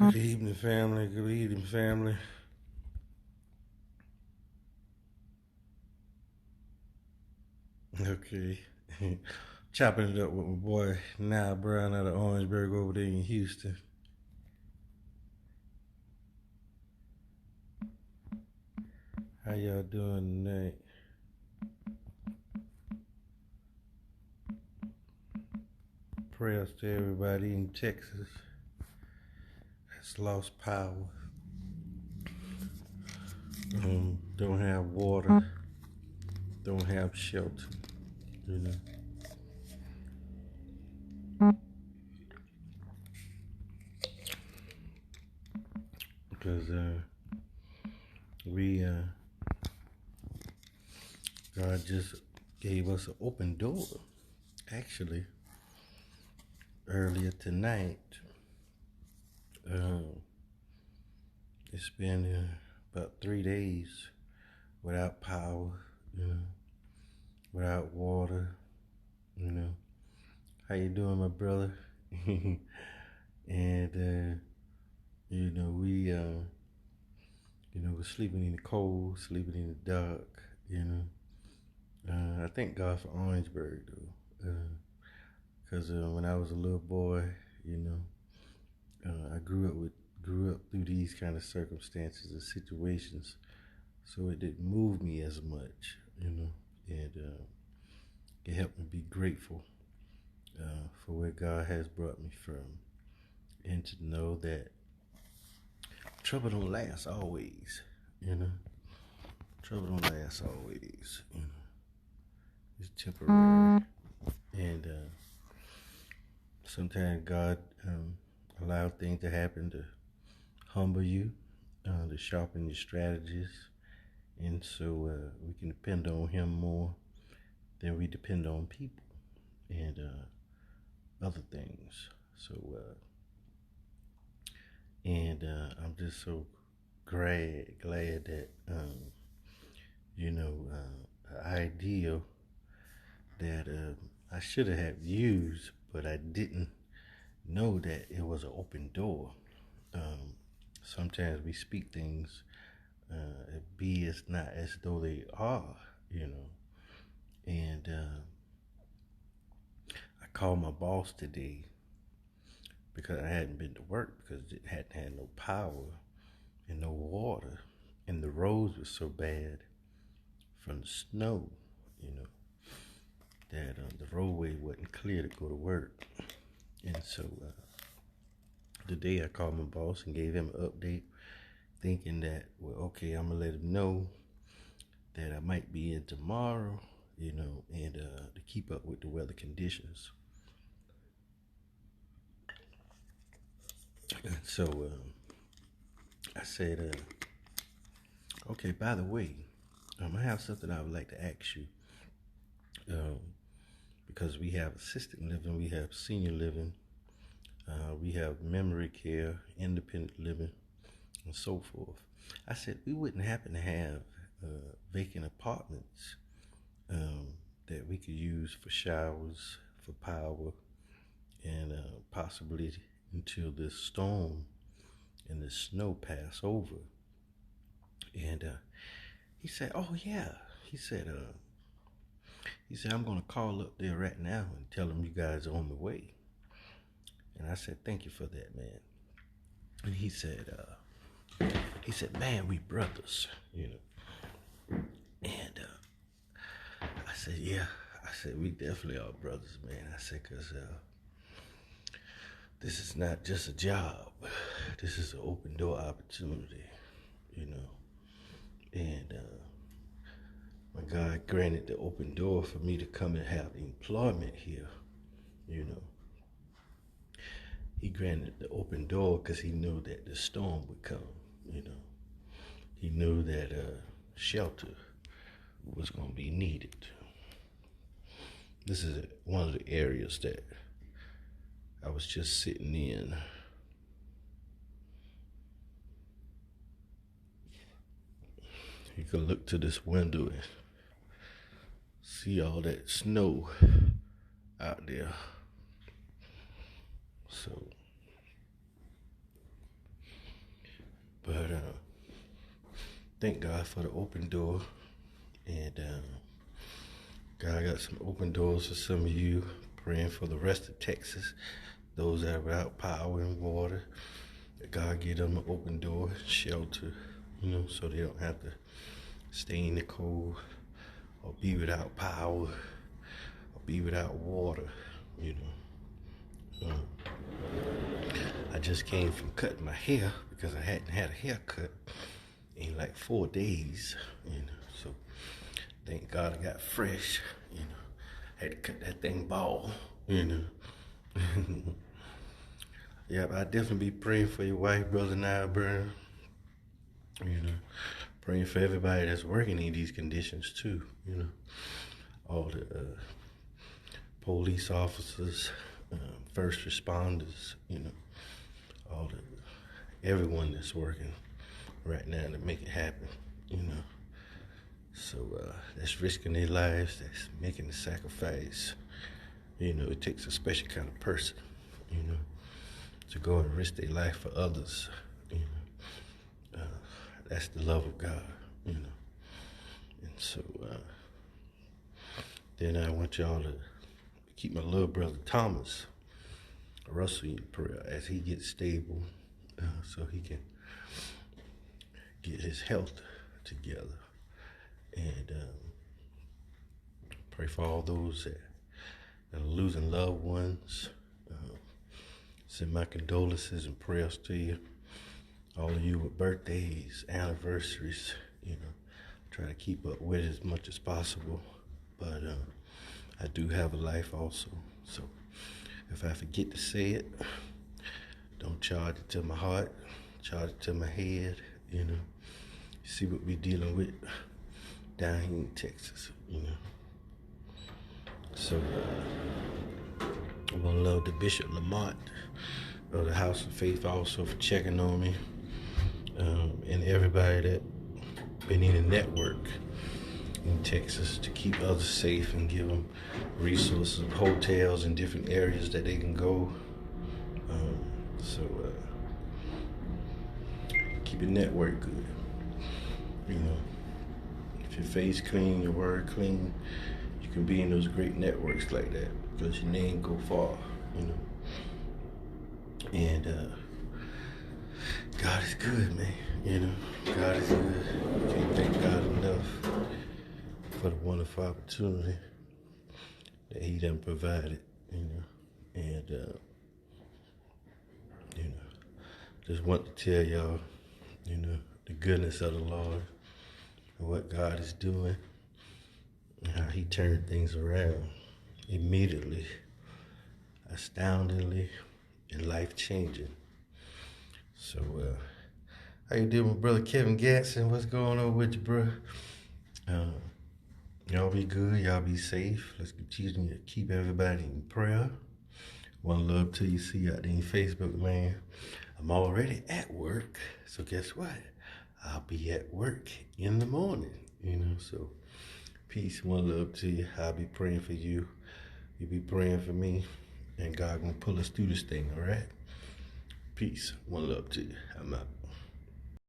Good evening, family. Good evening, family. Okay. Chopping it up with my boy Now Brown out of Orangeburg over there in Houston. How y'all doing tonight? Prayers to everybody in Texas that's lost power, don't have water, don't have shelter, you know. Because we, God just gave us an open door, actually, earlier tonight. Um, it's been about 3 days without power, you know, without water, you know. How you doing, my brother? And we're sleeping in the cold, sleeping in the dark, you know. I thank God for Orangeburg though, because when I was a little boy, you know, I grew up through these kind of circumstances and situations, so it didn't move me as much, you know, and it helped me be grateful for where God has brought me from, and to know that trouble don't last always, you know. Trouble don't last always, you know. It's temporary, and sometimes God allow things to happen to humble you, to sharpen your strategies, and so we can depend on Him more than we depend on people and other things. So, I'm just so glad that an ideal that I should have used, but I didn't know that it was an open door. Um, Sometimes we speak things, be as not as though they are, you know. And I called my boss today because I hadn't been to work because it hadn't had no power and no water, and the roads were so bad from the snow, you know, that the roadway wasn't clear to go to work. And so today I called my boss and gave him an update, thinking that, well, okay, I'm gonna let him know that I might be in tomorrow, you know, and to keep up with the weather conditions. And so I said, okay, by the way, I have something I would like to ask you. Um, because we have assisted living, we have senior living, we have memory care, independent living, and so forth. I said we wouldn't happen to have vacant apartments um, that we could use for showers, for power, and possibly until this storm and the snow pass over. And he said, "Oh yeah," he said. He said, "I'm gonna call up there right now and tell them you guys are on the way." And I said, "Thank you for that, man." And he said, "Man, we brothers, you know." And I said, "Yeah." I said, "We definitely are brothers, man." I said, "Cause this is not just a job. This is an open door opportunity, you know." And when God granted the open door for me to come and have employment here, you know, He granted the open door because He knew that the storm would come, you know. He knew that shelter was going to be needed. This is one of the areas that I was just sitting in. You can look to this window and see all that snow out there. So But thank God for the open door. And God got some open doors for some of you. Praying for the rest of Texas, those that are without power and water. That God give them an open door, shelter, so they don't have to stay in the cold or be without power or be without water, I just came from cutting my hair because I hadn't had a haircut in like 4 days, so thank God I got fresh, had to cut that thing bald, Yeah, I definitely be praying for your wife, Brother Nilburn, praying for everybody that's working in these conditions too, all the police officers, first responders, everyone that's working right now to make it happen, So that's risking their lives, that's making the sacrifice. It takes a special kind of person, to go and risk their life for others. That's the love of God, And so then I want y'all to keep my little brother Thomas Russell in prayer as he gets stable, so he can get his health together. And pray for all those that are losing loved ones. Send my condolences and prayers to you. All of you with birthdays, anniversaries, try to keep up with it as much as possible. But I do have a life also. So if I forget to say it, don't charge it to my heart, charge it to my head, See what we're dealing with down here in Texas, So I want to love the Bishop Lamont of the House of Faith also for checking on me, and everybody that been in the network in Texas to keep others safe and give them resources, hotels in different areas that they can go. So keep your network good. If your face clean, your word clean, you can be in those great networks like that because your name go far, And God is good, man. God is good. Can't thank God enough for the wonderful opportunity that He done provided, And just want to tell y'all, the goodness of the Lord and what God is doing and how He turned things around immediately, astoundingly, and life-changing. So, how you doing, Brother Kevin Gatson? What's going on with you, bro? Y'all be good. Y'all be safe. Let's continue to keep everybody in prayer. One love to you. See you out there in Facebook, man. I'm already at work, so guess what? I'll be at work in the morning, So, peace. One love to you. I'll be praying for you. You be praying for me. And God gonna pull us through this thing, all right? Peace. One love to you. I'm out.